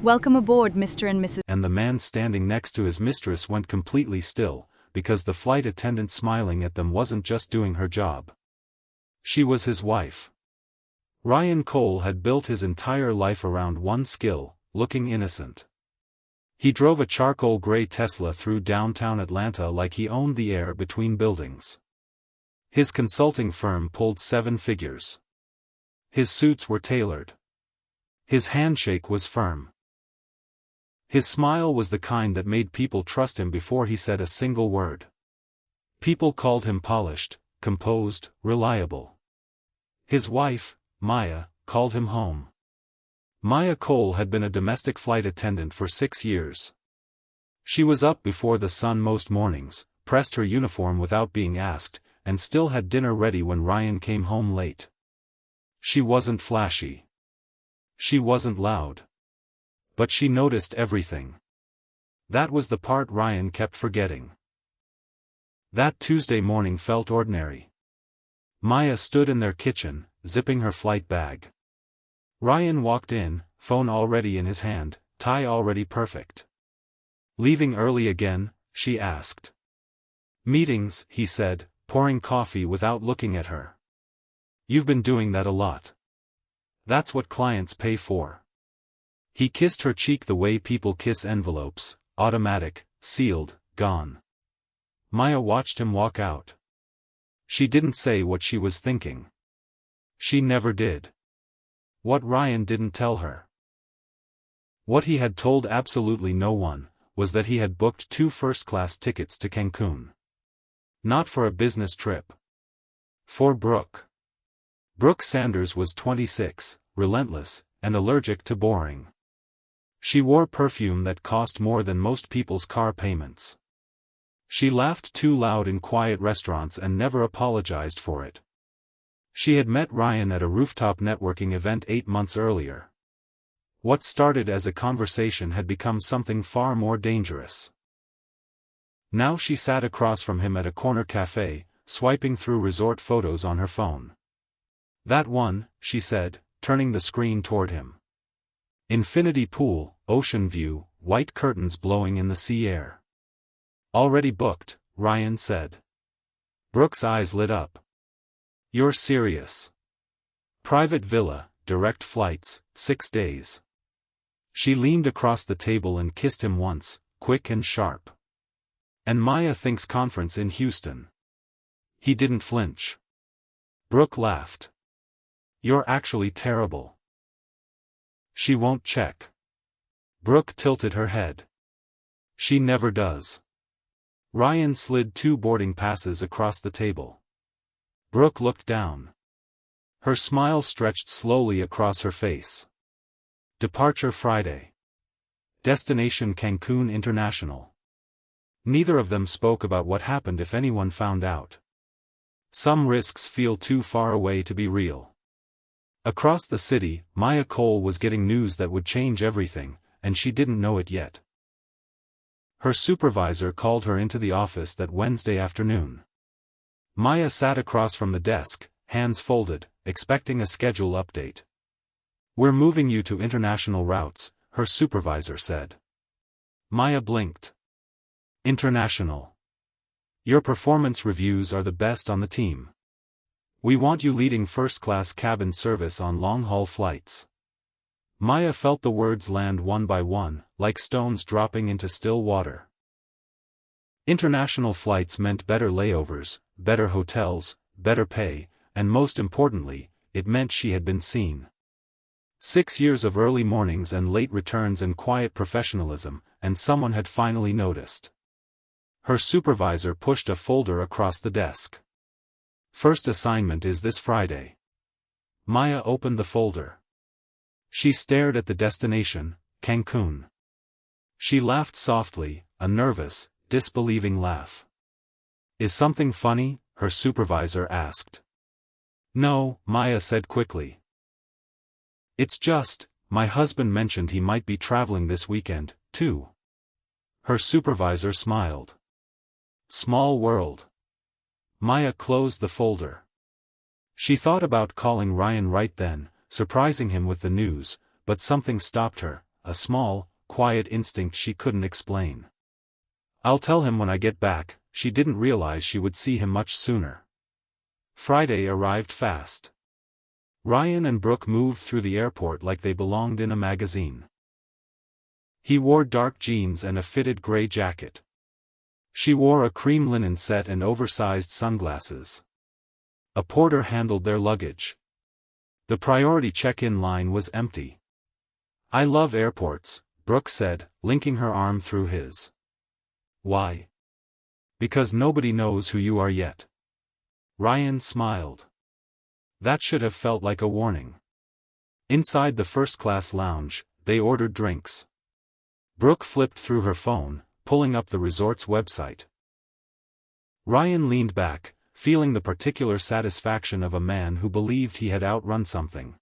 Welcome aboard, Mr. and Mrs. And the man standing next to his mistress went completely still, because the flight attendant smiling at them wasn't just doing her job. She was his wife. Ryan Cole had built his entire life around one skill: looking innocent. He drove a charcoal gray Tesla through downtown Atlanta like he owned the air between buildings. His consulting firm pulled 7 figures. His suits were tailored. His handshake was firm. His smile was the kind that made people trust him before he said a single word. People called him polished, composed, reliable. His wife, Maya, called him home. Maya Cole had been a domestic flight attendant for 6 years. She was up before the sun most mornings, pressed her uniform without being asked, and still had dinner ready when Ryan came home late. She wasn't flashy. She wasn't loud. But she noticed everything. That was the part Ryan kept forgetting. That Tuesday morning felt ordinary. Maya stood in their kitchen, zipping her flight bag. Ryan walked in, phone already in his hand, tie already perfect. "Leaving early again?" she asked. "Meetings," he said, pouring coffee without looking at her. "You've been doing that a lot. That's what clients pay for." He kissed her cheek the way people kiss envelopes: automatic, sealed, gone. Maya watched him walk out. She didn't say what she was thinking. She never did. What Ryan didn't tell her, what he had told absolutely no one, was that he had booked 2 first-class tickets to Cancún. Not for a business trip. For Brooke. Brooke Sanders was 26, relentless, and allergic to boring. She wore perfume that cost more than most people's car payments. She laughed too loud in quiet restaurants and never apologized for it. She had met Ryan at a rooftop networking event 8 months earlier. What started as a conversation had become something far more dangerous. Now she sat across from him at a corner cafe, swiping through resort photos on her phone. "That one," she said, turning the screen toward him. Infinity pool, ocean view, white curtains blowing in the sea air. "Already booked," Ryan said. Brooke's eyes lit up. "You're serious?" "Private villa, direct flights, 6 days." She leaned across the table and kissed him once, quick and sharp. "And Maya thinks conference in Houston." He didn't flinch. Brooke laughed. "You're actually terrible." "She won't check." Brooke tilted her head. "She never does." Ryan slid 2 boarding passes across the table. Brooke looked down. Her smile stretched slowly across her face. Departure Friday. Destination Cancún International. Neither of them spoke about what happened if anyone found out. Some risks feel too far away to be real. Across the city, Maya Cole was getting news that would change everything, and she didn't know it yet. Her supervisor called her into the office that Wednesday afternoon. Maya sat across from the desk, hands folded, expecting a schedule update. "We're moving you to international routes," her supervisor said. Maya blinked. "International. Your performance reviews are the best on the team. We want you leading first-class cabin service on long-haul flights." Maya felt the words land one by one, like stones dropping into still water. International flights meant better layovers, better hotels, better pay, and most importantly, it meant she had been seen. 6 years of early mornings and late returns and quiet professionalism, and someone had finally noticed. Her supervisor pushed a folder across the desk. "First assignment is this Friday." Maya opened the folder. She stared at the destination, Cancún. She laughed softly, a nervous, disbelieving laugh. "Is something funny?" her supervisor asked. "No," Maya said quickly. "It's just, my husband mentioned he might be traveling this weekend, too." Her supervisor smiled. Small world. Maya closed the folder. She thought about calling Ryan right then, surprising him with the news, but something stopped her, a small, quiet instinct she couldn't explain. "I'll tell him when I get back." She didn't realize she would see him much sooner. Friday arrived fast. Ryan and Brooke moved through the airport like they belonged in a magazine. He wore dark jeans and a fitted gray jacket. She wore a cream linen set and oversized sunglasses. A porter handled their luggage. The priority check-in line was empty. "I love airports," Brooke said, linking her arm through his. "Why?" "Because nobody knows who you are yet." Ryan smiled. That should have felt like a warning. Inside the first-class lounge, they ordered drinks. Brooke flipped through her phone, pulling up the resort's website. Ryan leaned back, feeling the particular satisfaction of a man who believed he had outrun something.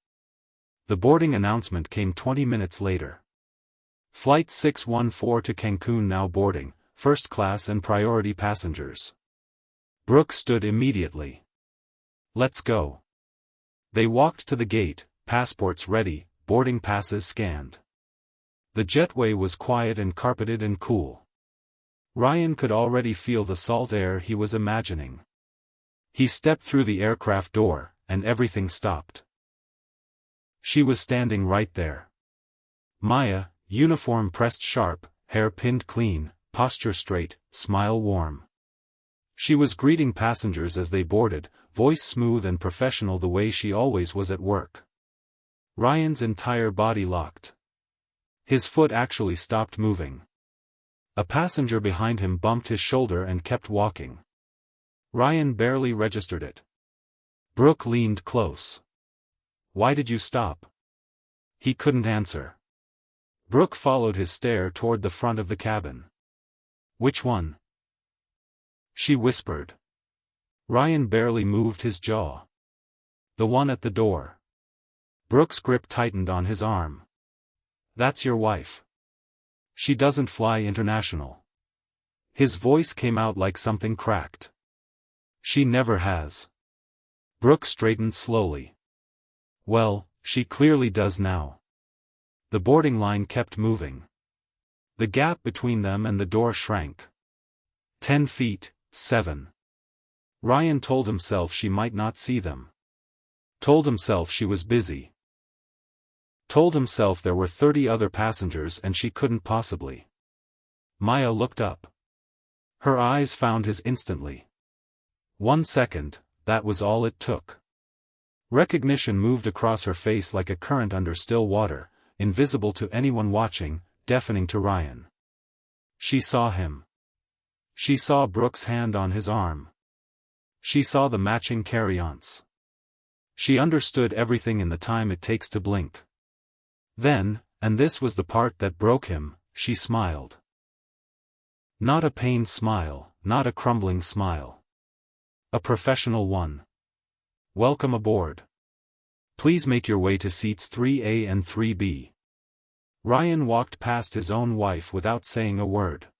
The boarding announcement came 20 minutes later. Flight 614 to Cancún now boarding, first class and priority passengers. Brooke stood immediately. "Let's go." They walked to the gate, passports ready, boarding passes scanned. The jetway was quiet and carpeted and cool. Ryan could already feel the salt air he was imagining. He stepped through the aircraft door, and everything stopped. She was standing right there. Maya, uniform pressed sharp, hair pinned clean, posture straight, smile warm. She was greeting passengers as they boarded, voice smooth and professional the way she always was at work. Ryan's entire body locked. His foot actually stopped moving. A passenger behind him bumped his shoulder and kept walking. Ryan barely registered it. Brooke leaned close. "Why did you stop?" He couldn't answer. Brooke followed his stare toward the front of the cabin. "Which one?" she whispered. Ryan barely moved his jaw. "The one at the door." Brooke's grip tightened on his arm. "That's your wife. She doesn't fly international." His voice came out like something cracked. "She never has." Brooke straightened slowly. "Well, she clearly does now." The boarding line kept moving. The gap between them and the door shrank. 10 feet, 7. Ryan told himself she might not see them. Told himself she was busy. Told himself there were 30 other passengers and she couldn't possibly. Maya looked up. Her eyes found his instantly. 1 second, that was all it took. Recognition moved across her face like a current under still water, invisible to anyone watching, deafening to Ryan. She saw him. She saw Brooke's hand on his arm. She saw the matching carry-ons. She understood everything in the time it takes to blink. Then, and this was the part that broke him, she smiled. Not a pained smile, not a crumbling smile. A professional one. "Welcome aboard. Please make your way to seats 3A and 3B." Ryan walked past his own wife without saying a word.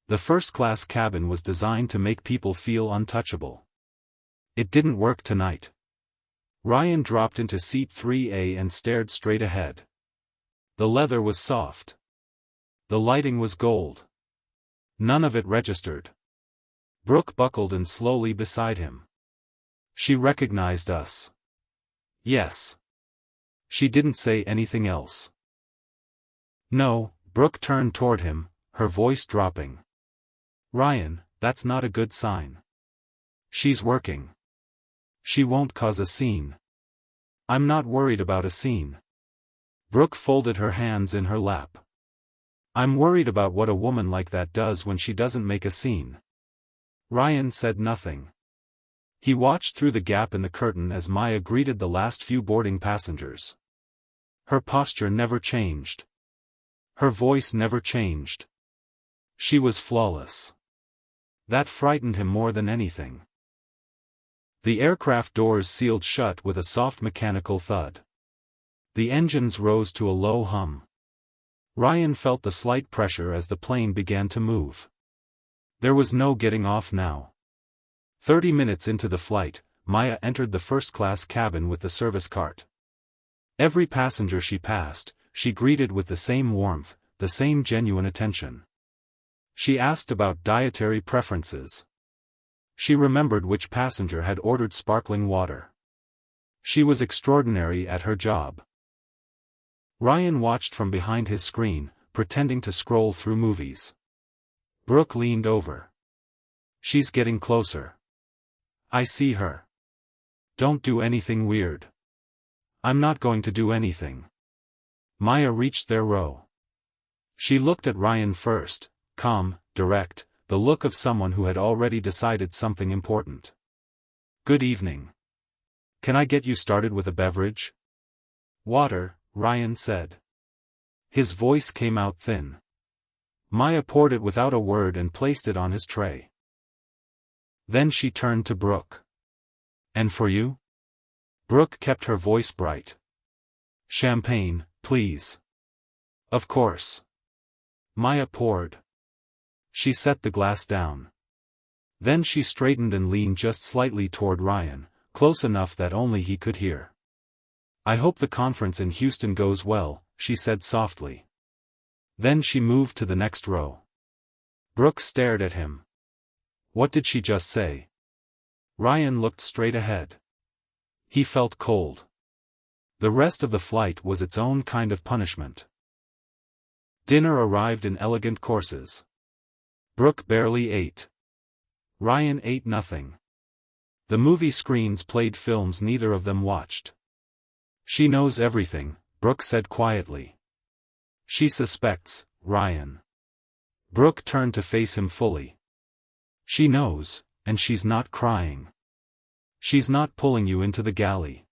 The first-class cabin was designed to make people feel untouchable. It didn't work tonight. Ryan dropped into seat 3A and stared straight ahead. The leather was soft. The lighting was gold. None of it registered. Brooke buckled in slowly beside him. "She recognized us." "Yes." She didn't say anything else. "No." Brooke turned toward him, her voice dropping. "Ryan, that's not a good sign. She's working. She won't cause a scene." "I'm not worried about a scene." Brooke folded her hands in her lap. "I'm worried about what a woman like that does when she doesn't make a scene." Ryan said nothing. He watched through the gap in the curtain as Maya greeted the last few boarding passengers. Her posture never changed. Her voice never changed. She was flawless. That frightened him more than anything. The aircraft doors sealed shut with a soft mechanical thud. The engines rose to a low hum. Ryan felt the slight pressure as the plane began to move. There was no getting off now. 30 minutes into the flight, Maya entered the first-class cabin with the service cart. Every passenger she passed, she greeted with the same warmth, the same genuine attention. She asked about dietary preferences. She remembered which passenger had ordered sparkling water. She was extraordinary at her job. Ryan watched from behind his screen, pretending to scroll through movies. Brooke leaned over. She's getting closer. I see her. Don't do anything weird. I'm not going to do anything. Maya reached their row. She looked at Ryan first, calm, direct, the look of someone who had already decided something important. Good evening. Can I get you started with a beverage? Water, Ryan said. His voice came out thin. Maya poured it without a word and placed it on his tray. Then she turned to Brooke. And for you? Brooke kept her voice bright. Champagne, please. Of course. Maya poured. She set the glass down. Then she straightened and leaned just slightly toward Ryan, close enough that only he could hear. I hope the conference in Houston goes well, she said softly. Then she moved to the next row. Brooke stared at him. What did she just say? Ryan looked straight ahead. He felt cold. The rest of the flight was its own kind of punishment. Dinner arrived in elegant courses. Brooke barely ate. Ryan ate nothing. The movie screens played films neither of them watched. She knows everything, Brooke said quietly. She suspects, Ryan. Brooke turned to face him fully. She knows, and she's not crying. She's not pulling you into the galley.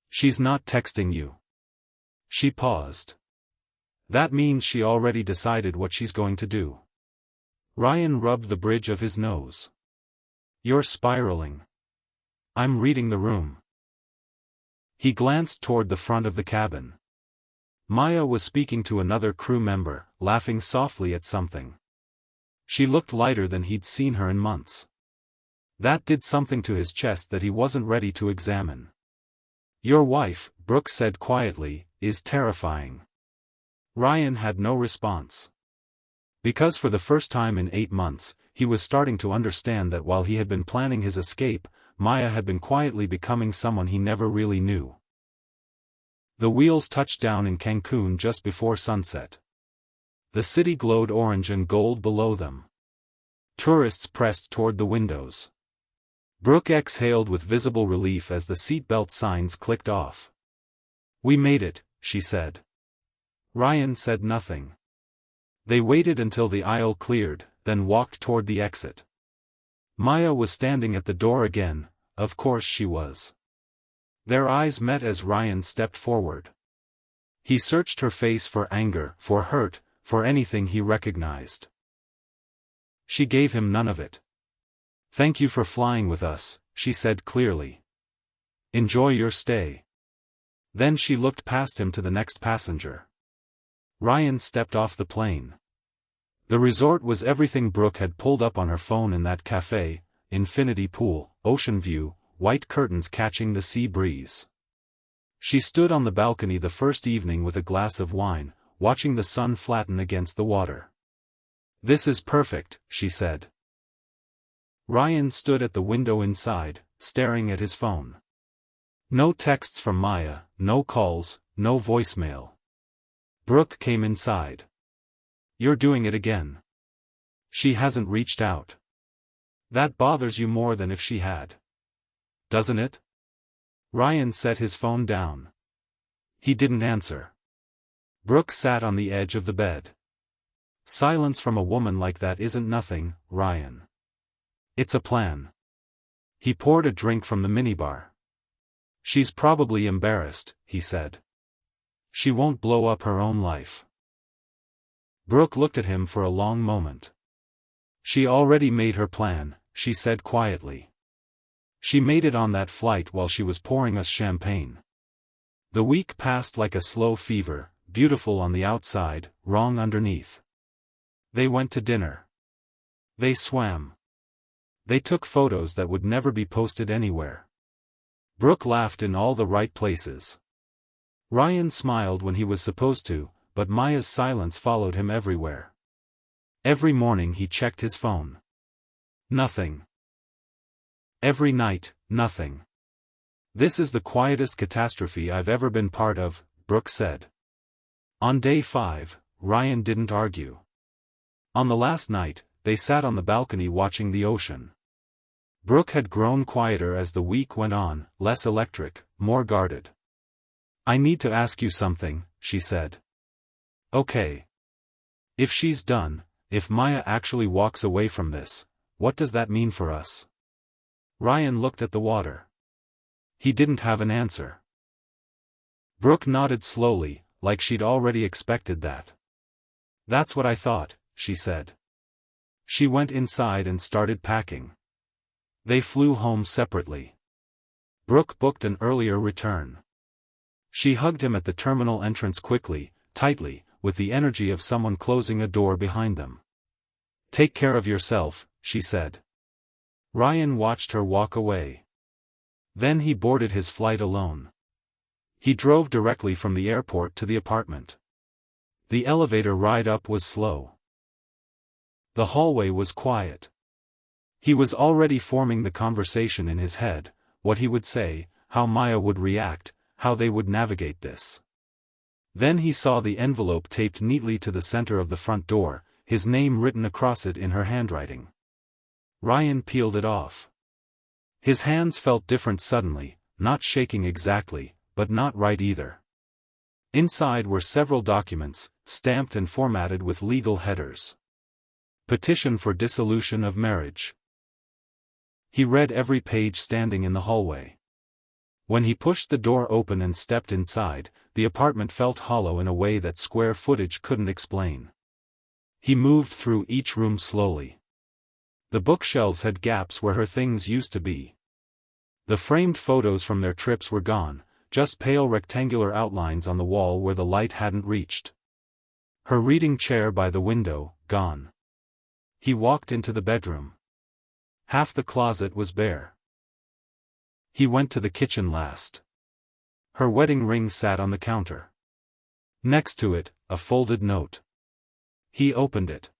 She's not texting you. She paused. That means she already decided what she's going to do. Ryan rubbed the bridge of his nose. You're spiraling. I'm reading the room. He glanced toward the front of the cabin. Maya was speaking to another crew member, laughing softly at something. She looked lighter than he'd seen her in months. That did something to his chest that he wasn't ready to examine. Your wife, Brooke said quietly, is terrifying. Ryan had no response. Because for the first time in 8 months, he was starting to understand that while he had been planning his escape, Maya had been quietly becoming someone he never really knew. The wheels touched down in Cancún just before sunset. The city glowed orange and gold below them. Tourists pressed toward the windows. Brooke exhaled with visible relief as the seatbelt signs clicked off. We made it, she said. Ryan said nothing. They waited until the aisle cleared, then walked toward the exit. Maya was standing at the door again, of course she was. Their eyes met as Ryan stepped forward. He searched her face for anger, for hurt, for anything he recognized. She gave him none of it. Thank you for flying with us, she said clearly. Enjoy your stay. Then she looked past him to the next passenger. Ryan stepped off the plane. The resort was everything Brooke had pulled up on her phone in that cafe: infinity pool, ocean view, white curtains catching the sea breeze. She stood on the balcony the first evening with a glass of wine, watching the sun flatten against the water. This is perfect, she said. Ryan stood at the window inside, staring at his phone. No texts from Maya, no calls, no voicemail. Brooke came inside. You're doing it again. She hasn't reached out. That bothers you more than if she had. Doesn't it? Ryan set his phone down. He didn't answer. Brooke sat on the edge of the bed. Silence from a woman like that isn't nothing, Ryan. It's a plan. He poured a drink from the minibar. She's probably embarrassed, he said. She won't blow up her own life. Brooke looked at him for a long moment. She already made her plan, she said quietly. She made it on that flight while she was pouring us champagne. The week passed like a slow fever, beautiful on the outside, wrong underneath. They went to dinner. They swam. They took photos that would never be posted anywhere. Brooke laughed in all the right places. Ryan smiled when he was supposed to, but Maya's silence followed him everywhere. Every morning he checked his phone. Nothing. Every night, nothing. "This is the quietest catastrophe I've ever been part of," Brooke said. On day 5, Ryan didn't argue. On the last night, they sat on the balcony watching the ocean. Brooke had grown quieter as the week went on, less electric, more guarded. "I need to ask you something," she said. "Okay. If she's done, if Maya actually walks away from this, what does that mean for us?" Ryan looked at the water. He didn't have an answer. Brooke nodded slowly, like she'd already expected that. "That's what I thought," she said. She went inside and started packing. They flew home separately. Brooke booked an earlier return. She hugged him at the terminal entrance quickly, tightly, with the energy of someone closing a door behind them. "Take care of yourself," she said. Ryan watched her walk away. Then he boarded his flight alone. He drove directly from the airport to the apartment. The elevator ride up was slow. The hallway was quiet. He was already forming the conversation in his head, what he would say, how Maya would react, how they would navigate this. Then he saw the envelope taped neatly to the center of the front door, his name written across it in her handwriting. Ryan peeled it off. His hands felt different suddenly, not shaking exactly, but not right either. Inside were several documents, stamped and formatted with legal headers. Petition for dissolution of marriage. He read every page standing in the hallway. When he pushed the door open and stepped inside, the apartment felt hollow in a way that square footage couldn't explain. He moved through each room slowly. The bookshelves had gaps where her things used to be. The framed photos from their trips were gone, just pale rectangular outlines on the wall where the light hadn't reached. Her reading chair by the window, gone. He walked into the bedroom. Half the closet was bare. He went to the kitchen last. Her wedding ring sat on the counter. Next to it, a folded note. He opened it.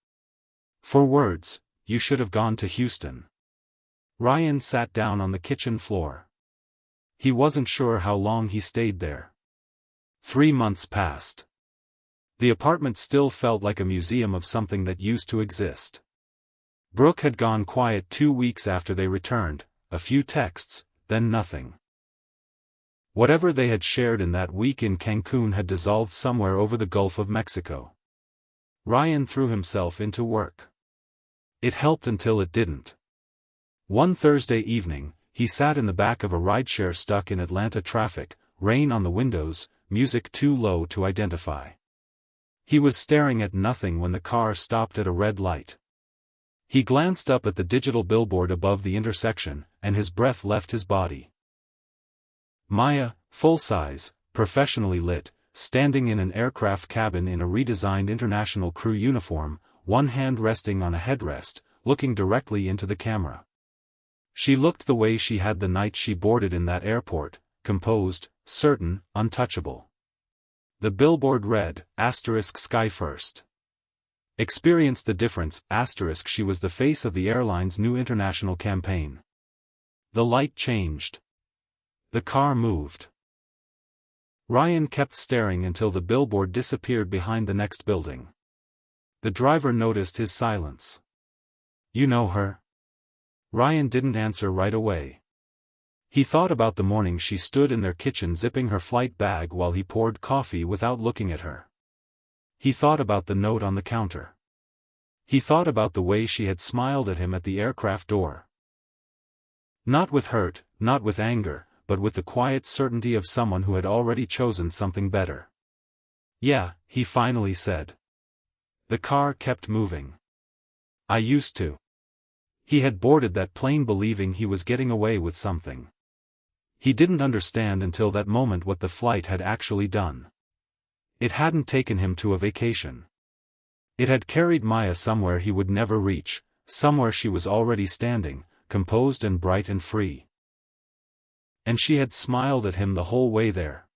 "For words, you should have gone to Houston." Ryan sat down on the kitchen floor. He wasn't sure how long he stayed there. 3 months passed. The apartment still felt like a museum of something that used to exist. Brooke had gone quiet 2 weeks after they returned, a few texts, then nothing. Whatever they had shared in that week in Cancún had dissolved somewhere over the Gulf of Mexico. Ryan threw himself into work. It helped until it didn't. One Thursday evening, he sat in the back of a rideshare stuck in Atlanta traffic, rain on the windows, music too low to identify. He was staring at nothing when the car stopped at a red light. He glanced up at the digital billboard above the intersection, and his breath left his body. Maya, full-size, professionally lit, standing in an aircraft cabin in a redesigned international crew uniform, one hand resting on a headrest, looking directly into the camera. She looked the way she had the night she boarded in that airport, composed, certain, untouchable. The billboard read, *Sky First. Experience the difference, *. She was the face of the airline's new international campaign. The light changed. The car moved. Ryan kept staring until the billboard disappeared behind the next building. The driver noticed his silence. "You know her?" Ryan didn't answer right away. He thought about the morning she stood in their kitchen zipping her flight bag while he poured coffee without looking at her. He thought about the note on the counter. He thought about the way she had smiled at him at the aircraft door. Not with hurt, not with anger, but with the quiet certainty of someone who had already chosen something better. "Yeah," he finally said. The car kept moving. "I used to." He had boarded that plane believing he was getting away with something. He didn't understand until that moment what the flight had actually done. It hadn't taken him to a vacation. It had carried Maya somewhere he would never reach, somewhere she was already standing, composed and bright and free. And she had smiled at him the whole way there.